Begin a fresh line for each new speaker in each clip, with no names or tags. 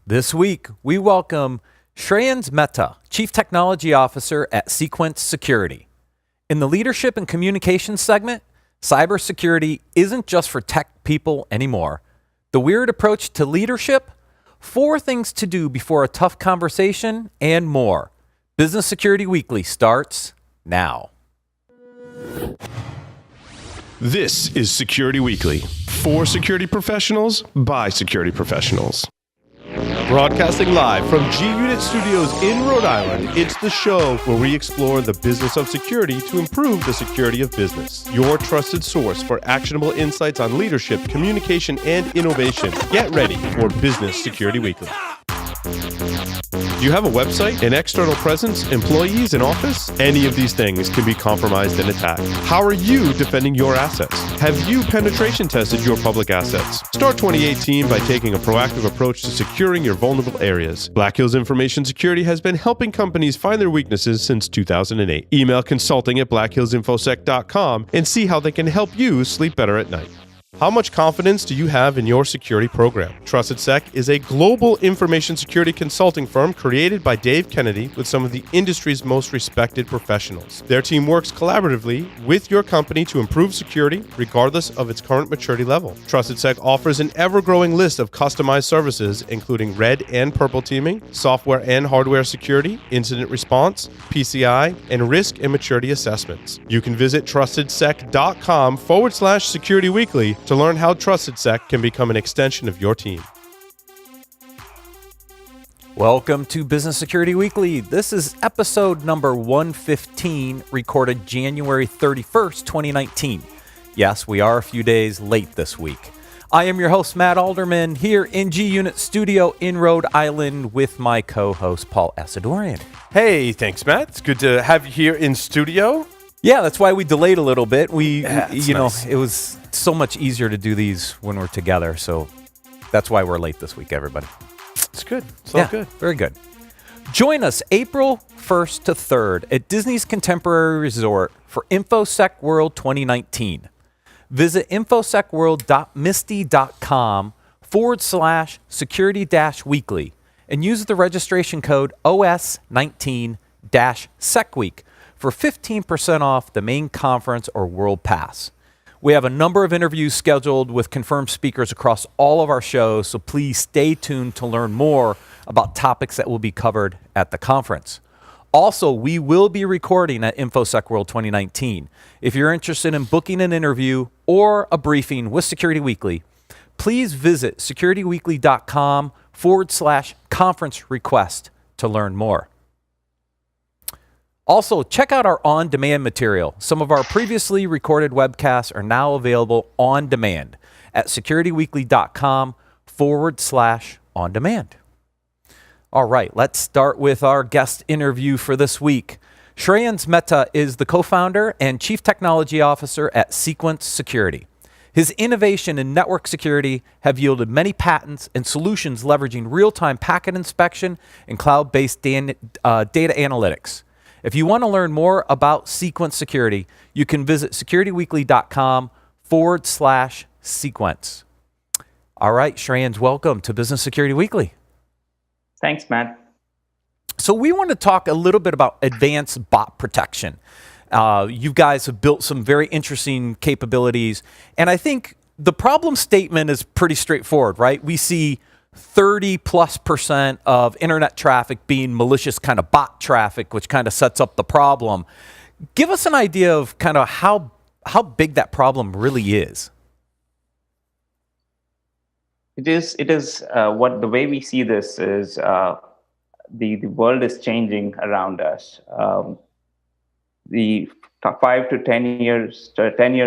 This week, we welcome Shreyans Mehta, Chief Technology Officer at Cequence Security. In the Leadership and Communications segment, cybersecurity isn't just for tech people anymore. The weird approach to leadership, 4 things to do before a tough conversation, and more. Business Security Weekly starts now.
This is Security Weekly, for security professionals, by security professionals. Broadcasting live from G-Unit Studios in Rhode Island, it's the show where we explore the business of security to improve the security of business. Your trusted source for actionable insights on leadership, communication, and innovation. Get ready for Business Security Weekly. Do you have a website, an external presence, employees, an office? Any of these things can be compromised and attacked. How are you defending your assets? Have you penetration tested your public assets? Start 2018 by taking a proactive approach to securing your vulnerable areas. Black Hills Information Security has been helping companies find their weaknesses since 2008. Email consulting at blackhillsinfosec.com and see how they can help you sleep better at night. How much confidence do you have in your security program? Trusted Sec is a global information security consulting firm created by Dave Kennedy with some of the industry's most respected professionals. Their team works collaboratively with your company to improve security regardless of its current maturity level. Trusted Sec offers an ever-growing list of customized services including red and purple teaming, software and hardware security, incident response, PCI, and risk and maturity assessments. You can visit trustedsec.com/security weekly to learn how Trusted Sec can become an extension of your team.
Welcome to Business Security Weekly. This is episode number 115, recorded January 31st, 2019. Yes, we are a few days late this week. I am your host, Matt Alderman, here in G-Unit Studio in Rhode Island with my co-host, Paul Asadorian.
Hey, thanks, Matt. It's good to have you here in studio.
Yeah, that's why we delayed a little bit.
Nice.
It was so much easier to do these when we're together, so that's why we're late this week, everybody.
It's good. It's all good.
Very good. Join us April 1st to 3rd at Disney's Contemporary Resort for InfoSec World 2019. Visit infosecworld.misty.com/security-weekly and use the registration code OS19-SecWeek for 15% off the main conference or World Pass. We have a number of interviews scheduled with confirmed speakers across all of our shows, so please stay tuned to learn more about topics that will be covered at the conference. Also, we will be recording at InfoSec World 2019. If you're interested in booking an interview or a briefing with Security Weekly, please visit securityweekly.com/conference request to learn more. Also, check out our on-demand material. Some of our previously recorded webcasts are now available on demand at securityweekly.com/on-demand. All right, let's start with our guest interview for this week. Shreyans Mehta is the co-founder and Chief Technology Officer at Cequence Security. His innovation in network security have yielded many patents and solutions leveraging real-time packet inspection and cloud-based data analytics. If you want to learn more about Cequence Security, you can visit securityweekly.com/sequence. All right, Shreyans, welcome to Business Security Weekly.
Thanks, Matt.
So we want to talk a little bit about advanced bot protection. You guys have built some very interesting capabilities, and I think the problem statement is pretty straightforward, right? We see 30+% of internet traffic being malicious kind of bot traffic, which kind of sets up the problem. Give us an idea of kind of how big that problem really is.
It is what the way we see this is the world is changing around us. The 5 to 10 years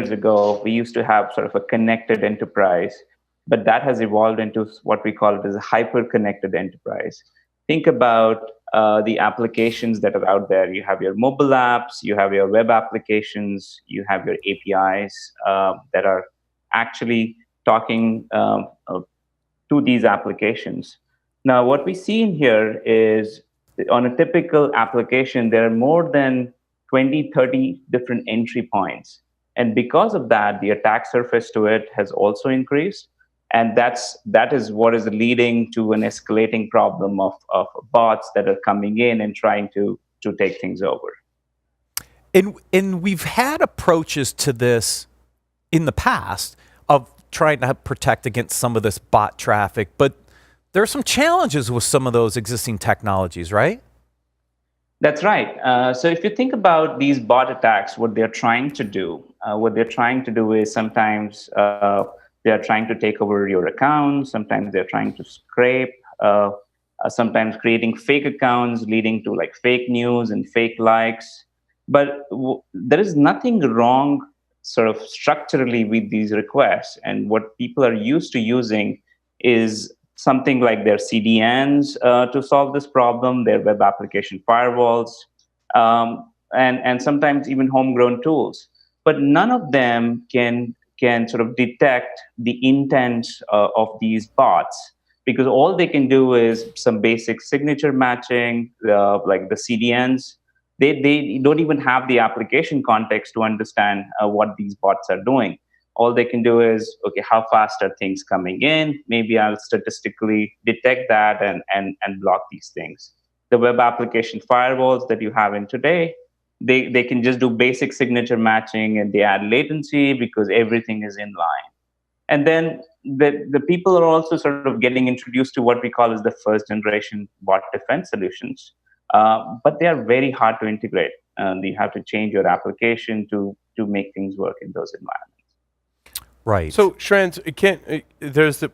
ago, we used to have sort of a connected enterprise, but that has evolved into what we call it as a hyper-connected enterprise. Think about the applications that are out there. You have your mobile apps, you have your web applications, you have your APIs that are actually talking to these applications. Now, what we see in here is on a typical application, there are more than 20, 30 different entry points. And because of that, the attack surface to it has also increased. And that is what is leading to an escalating problem of bots that are coming in and trying to take things over.
And we've had approaches to this in the past of trying to protect against some of this bot traffic, but there are some challenges with some of those existing technologies, right?
That's right. So if you think about these bot attacks, what they're trying to do, is sometimes they are trying to take over your account. Sometimes they're trying to scrape. Sometimes creating fake accounts, leading to like fake news and fake likes. But there is nothing wrong, sort of structurally, with these requests. And what people are used to using is something like their CDNs to solve this problem, their web application firewalls, and sometimes even homegrown tools. But none of them can sort of detect the intent of these bots, because all they can do is some basic signature matching, like the CDNs. They don't even have the application context to understand what these bots are doing. All they can do is, okay, how fast are things coming in? Maybe I'll statistically detect that and block these things. The web application firewalls that you have in today, they can just do basic signature matching, and they add latency because everything is in line. And then the people are also sort of getting introduced to what we call as the first generation bot defense solutions. But they are very hard to integrate. You have to change your application to make things work in those environments.
Right.
So, Shreyans,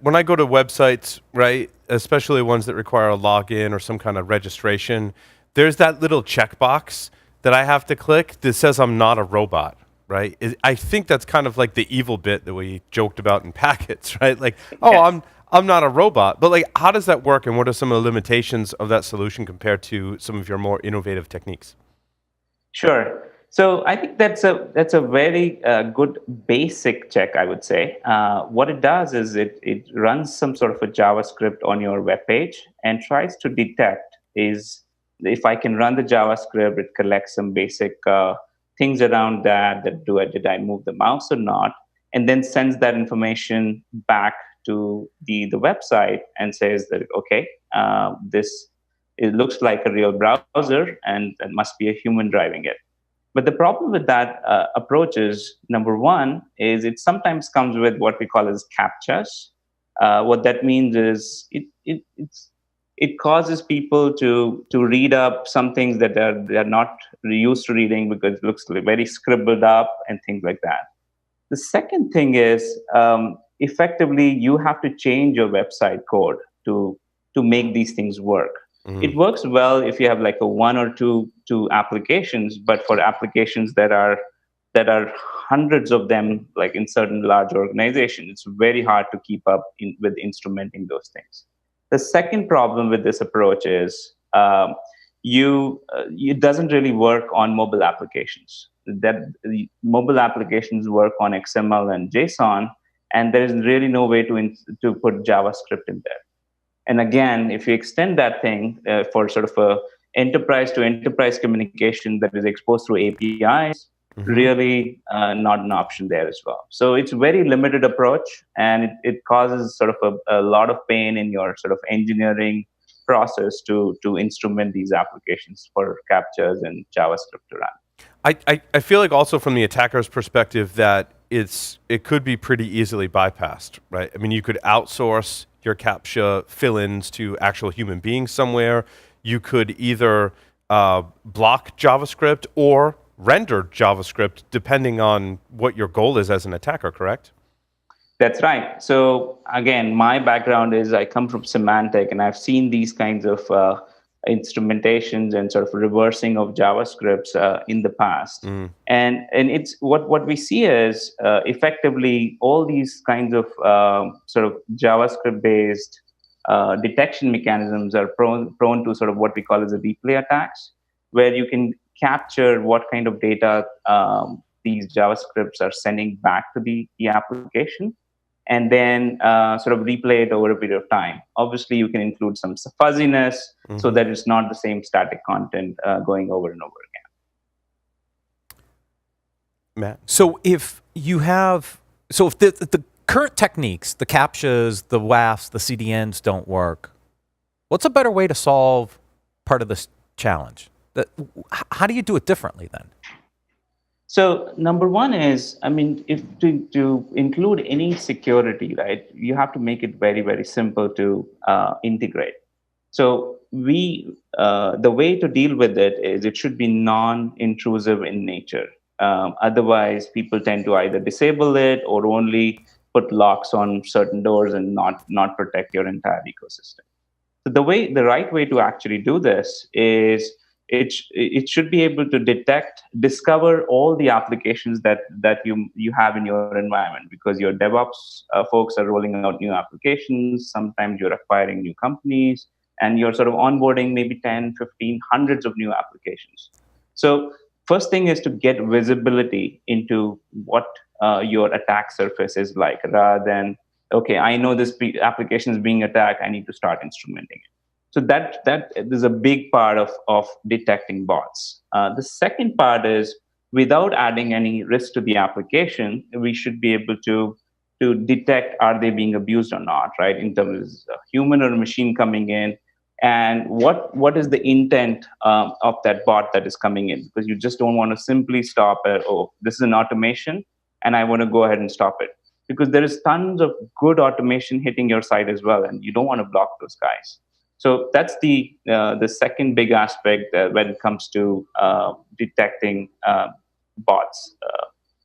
when I go to websites, right, especially ones that require a login or some kind of registration, there's that little checkbox that I have to click that says I'm not a robot, right? I think that's kind of like the evil bit that we joked about in packets, right? Like, oh, I'm not a robot. But like, how does that work, and what are some of the limitations of that solution compared to some of your more innovative techniques?
Sure. So I think that's a very good basic check, I would say. What it does is it runs some sort of a JavaScript on your web page and tries to detect is if I can run the JavaScript, it collects some basic things around that did I move the mouse or not, and then sends that information back to the website and says that, okay, it looks like a real browser and it must be a human driving it. But the problem with that approach is, number one, is it sometimes comes with what we call as CAPTCHAs. What that means is it causes people to read up some things that they're not used to reading because it looks very scribbled up and things like that. The second thing is, effectively, you have to change your website code to make these things work. Mm-hmm. It works well if you have like a one or two applications, but for applications that are hundreds of them, like in certain large organizations, it's very hard to keep up with instrumenting those things. The second problem with this approach is it doesn't really work on mobile applications. That the mobile applications work on XML and JSON, and there is really no way to put JavaScript in there. And again, if you extend that thing for sort of a enterprise to enterprise communication that is exposed through APIs, really not an option there as well. So it's a very limited approach, and it causes sort of a lot of pain in your sort of engineering process to instrument these applications for CAPTCHAs and JavaScript to run.
I feel like also from the attacker's perspective that it could be pretty easily bypassed, right? I mean, you could outsource your CAPTCHA fill-ins to actual human beings somewhere. You could either block JavaScript or render JavaScript depending on what your goal is as an attacker, correct?
That's right. So again, my background is I come from Symantec, and I've seen these kinds of instrumentations and sort of reversing of JavaScripts in the past. And it's what we see is effectively all these kinds of sort of JavaScript-based detection mechanisms are prone to sort of what we call as a replay attacks, where you can capture what kind of data these JavaScripts are sending back to the application, and then sort of replay it over a period of time. Obviously, you can include some fuzziness so that it's not the same static content going over and over again.
Matt?
So if the current techniques, the CAPTCHAs, the WAFs, the CDNs don't work. What's a better way to solve part of this challenge? How do you do it differently then?
So number one is, I mean, if to include any security, right, you have to make it very, very simple to integrate. So the way to deal with it is it should be non-intrusive in nature. Otherwise, people tend to either disable it or only put locks on certain doors and not protect your entire ecosystem. So the right way to actually do this is it should be able to discover all the applications that you have in your environment, because your DevOps folks are rolling out new applications. Sometimes you're acquiring new companies and you're sort of onboarding maybe 10, 15, hundreds of new applications. So first thing is to get visibility into what your attack surface is like, rather than, okay, I know this application is being attacked, I need to start instrumenting it. So that is a big part of detecting bots. The second part is, without adding any risk to the application, we should be able to detect, are they being abused or not, right? In terms of a human or a machine coming in, and what is the intent of that bot that is coming in, because you just don't want to simply stop it. Oh, this is an automation and I want to go ahead and stop it, because there is tons of good automation hitting your site as well, and you don't want to block those guys. So that's the second big aspect when it comes to detecting bots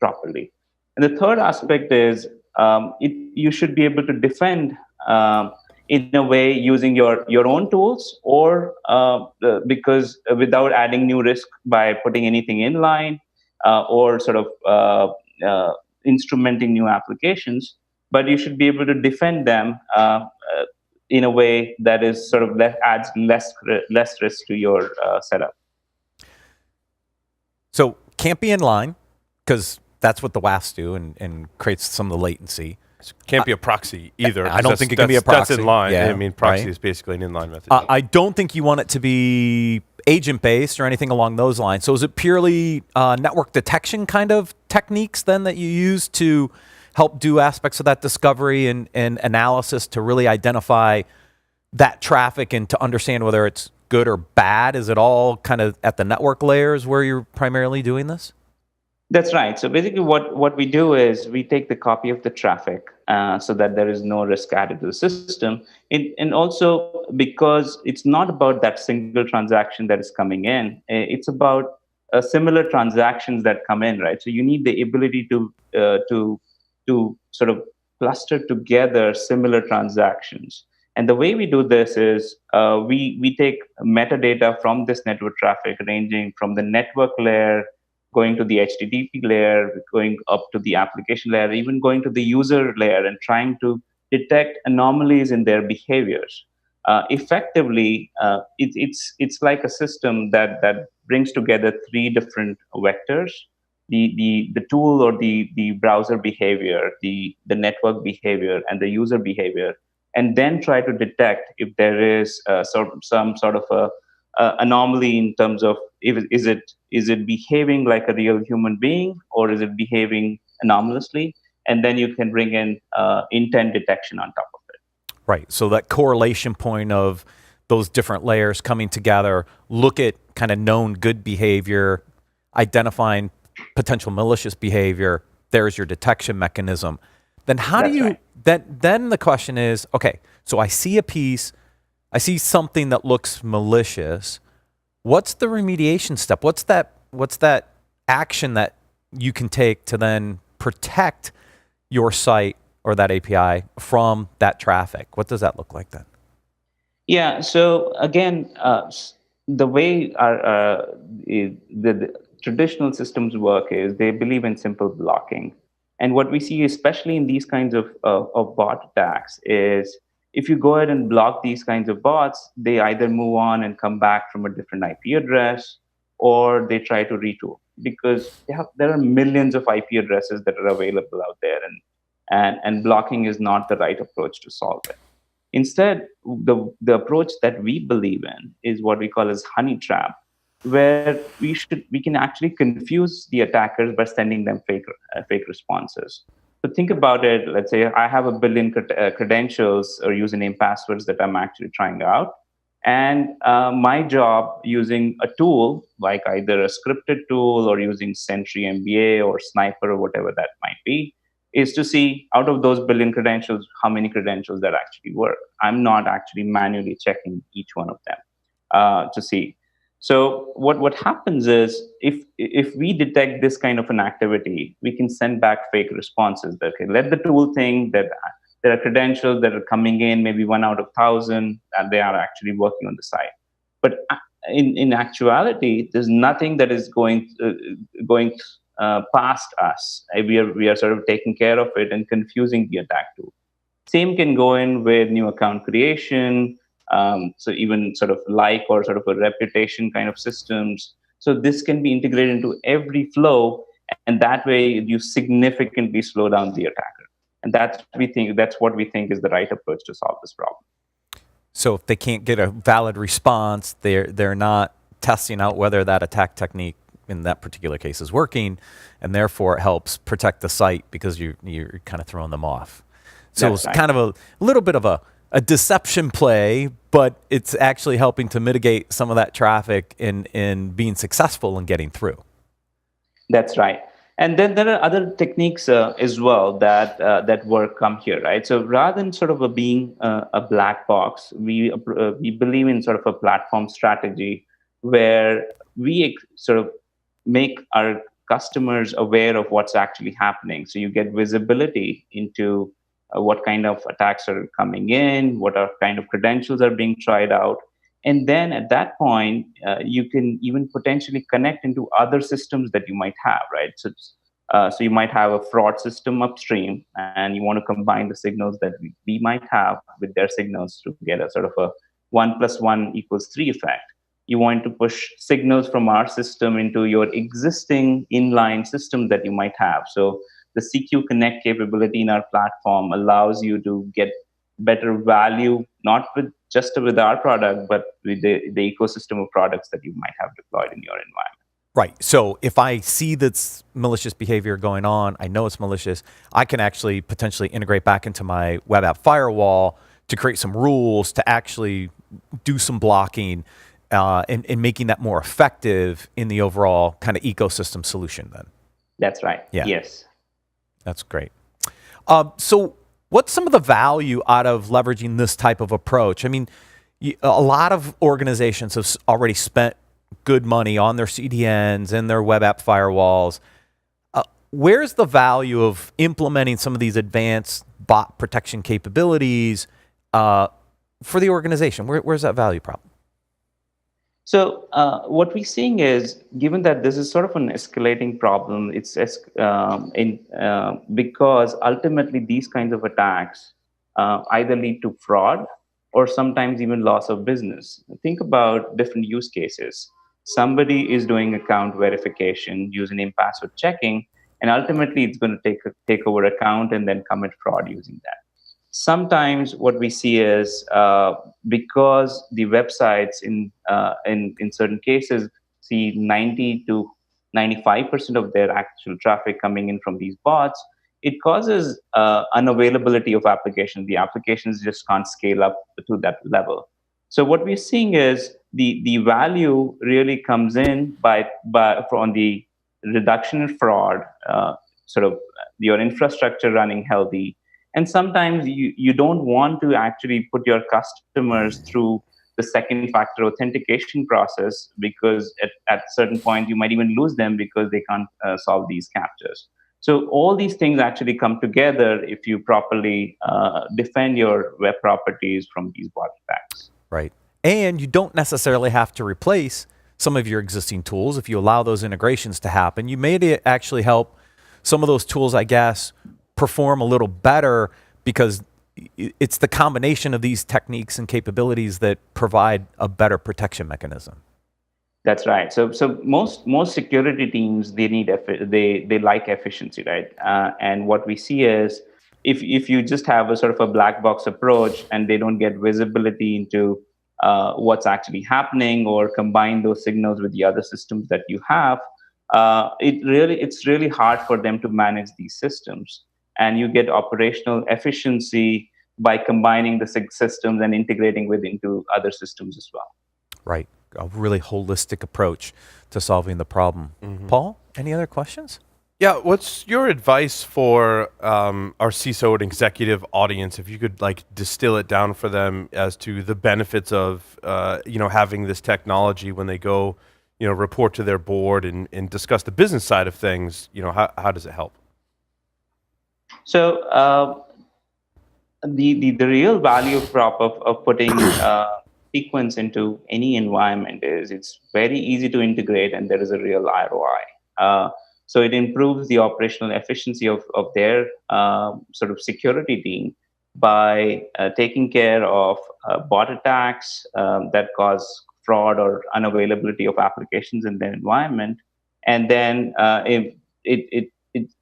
properly. And the third aspect is you should be able to defend in a way using your own tools, or because without adding new risk by putting anything in line, or sort of instrumenting new applications. But you should be able to defend them in a way that is sort of adds less risk to your setup.
So can't be in line, because that's what the WAFs do and creates some of the latency.
Can't be a proxy either.
I don't think it can be a proxy.
That's in line.
Yeah,
I mean, proxy
right?
is basically an inline method.
I don't think you want it to be agent-based or anything along those lines. So is it purely network detection kind of techniques then that you use to help do aspects of that discovery and analysis to really identify that traffic and to understand whether it's good or bad? Is it all kind of at the network layers where you're primarily doing this?
That's right. So basically what we do is we take the copy of the traffic so that there is no risk added to the system. And also, because it's not about that single transaction that is coming in, it's about similar transactions that come in, right? So you need the ability to sort of cluster together similar transactions. And the way we do this is we take metadata from this network traffic, ranging from the network layer, going to the HTTP layer, going up to the application layer, even going to the user layer, and trying to detect anomalies in their behaviors. Effectively, it's like a system that brings together three different vectors: the tool or the browser behavior, the network behavior, and the user behavior, and then try to detect if there is some sort of a anomaly in terms of is it behaving like a real human being, or is it behaving anomalously, and then you can bring in intent detection on top of it.
Right. So that correlation point of those different layers coming together, look at kind of known good behavior, identifying potential malicious behavior. There's your detection mechanism. Then how do you? Right. Then the question is, okay, so I see a piece. I see something that looks malicious. What's the remediation step? What's that action that you can take to then protect your site or that API from that traffic? What does that look like then?
Yeah. So again, the way the traditional systems work is they believe in simple blocking, and what we see, especially in these kinds of bot attacks, is if you go ahead and block these kinds of bots, they either move on and come back from a different IP address, or they try to retool, because there are millions of IP addresses that are available out there, and blocking is not the right approach to solve it. Instead, the approach that we believe in is what we call as Honeytrap, where we can actually confuse the attackers by sending them fake responses. So think about it. Let's say I have a billion credentials or username passwords that I'm actually trying out. And my job using a tool like either a scripted tool or using Sentry MBA or Sniper or whatever that might be is to see out of those billion credentials, how many credentials that actually work. I'm not actually manually checking each one of them to see. So what happens is if we detect this kind of an activity, we can send back fake responses. That okay, let the tool think that there are credentials that are coming in, maybe 1 out of 1,000, and they are actually working on the site. But in actuality, there's nothing that is going past us. We are sort of taking care of it and confusing the attack tool. Same can go in with new account creation, so even sort of like or sort of a reputation kind of systems. So this can be integrated into every flow, and that way you significantly slow down the attacker. And that's what we think is the right approach to solve this problem.
So if they can't get a valid response, they're not testing out whether that attack technique in that particular case is working, and therefore it helps protect the site because you're kind of throwing them off. So
That's
it's
right.
kind of a little bit of a deception play, but it's actually helping to mitigate some of that traffic in being successful in getting through.
That's right. And then there are other techniques as well that work come here, right? So rather than sort of being a black box, we believe in sort of a platform strategy where sort of make our customers aware of what's actually happening. So you get visibility into what kind of attacks are coming in, what are kind of credentials are being tried out, and then at that point you can even potentially connect into other systems that you might have, right? So you might have a fraud system upstream and you want to combine the signals that we might have with their signals to get a sort of a 1 + 1 = 3 effect. You want to push signals from our system into your existing inline system that you might have. So the CQ Connect capability in our platform allows you to get better value, not just with our product, but with the ecosystem of products that you might have deployed in your environment.
Right. So if I see that's malicious behavior going on, I know it's malicious, I can actually potentially integrate back into my web app firewall to create some rules to actually do some blocking and making that more effective in the overall kind of ecosystem solution then.
That's right.
Yeah.
Yes.
That's great. So what's some of the value out of leveraging this type of approach? I mean, a lot of organizations have already spent good money on their CDNs and their web app firewalls. Where's the value of implementing some of these advanced bot protection capabilities for the organization? Where's that value problem?
So what we're seeing is, given that this is sort of an escalating problem, because ultimately these kinds of attacks either lead to fraud or sometimes even loss of business. Think about different use cases. Somebody is doing account verification, username password checking, and ultimately it's going to take over account and then commit fraud using that. Sometimes what we see is because the websites in certain cases see 90 to 95% of their actual traffic coming in from these bots, it causes unavailability of applications. The applications just can't scale up to that level. So what we're seeing is the value really comes in from the reduction in fraud, sort of your infrastructure running healthy. And sometimes you don't want to actually put your customers through the second factor authentication process, because at a certain point you might even lose them because they can't solve these captures. So all these things actually come together if you properly defend your web properties from these bot attacks.
Right. And you don't necessarily have to replace some of your existing tools. If you allow those integrations to happen, you may actually help some of those tools, I guess, perform a little better, because it's the combination of these techniques and capabilities that provide a better protection mechanism.
That's right. So most security teams, they like efficiency, right? And what we see is if you just have a sort of a black box approach and they don't get visibility into what's actually happening or combine those signals with the other systems that you have, it's really hard for them to manage these systems. and you get operational efficiency by combining the systems and integrating into other systems as well.
Right. A really holistic approach to solving the problem. Paul, any other questions?
Yeah, what's your advice for our CISO and executive audience, if you could like distill it down for them as to the benefits of having this technology when they go report to their board and discuss the business side of things? How does it help?
So the real value prop of putting Cequence into any environment is it's very easy to integrate, and there is a real ROI. So it improves the operational efficiency of their sort of security team by taking care of bot attacks that cause fraud or unavailability of applications in their environment. And then if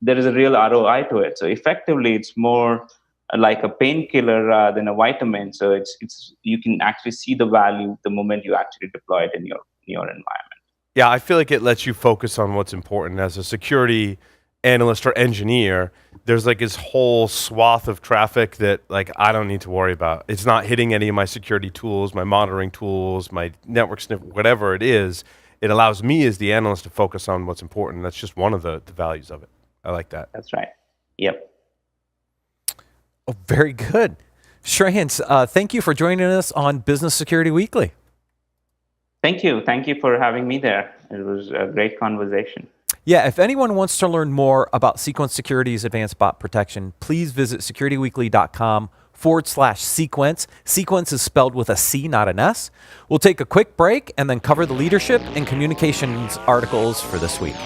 there is a real ROI to it. So effectively, it's more like a painkiller than a vitamin. So it's you can actually see the value the moment you actually deploy it in your environment.
Yeah, I feel like it lets you focus on what's important. As a security analyst or engineer, there's like this whole swath of traffic that like I don't need to worry about. It's not hitting any of my security tools, my monitoring tools, my network sniff, whatever it is. It allows me as the analyst to focus on what's important. That's just one of the values of it. I like that.
That's right. Yep.
Oh, very good. Shreyans, thank you for joining us on Business Security Weekly.
Thank you. Thank you for having me there. It was a great conversation.
Yeah, if anyone wants to learn more about Cequence Security's advanced bot protection, please visit securityweekly.com/Cequence. Cequence is spelled with a C, not an S. We'll take a quick break and then cover the leadership and communications articles for this week.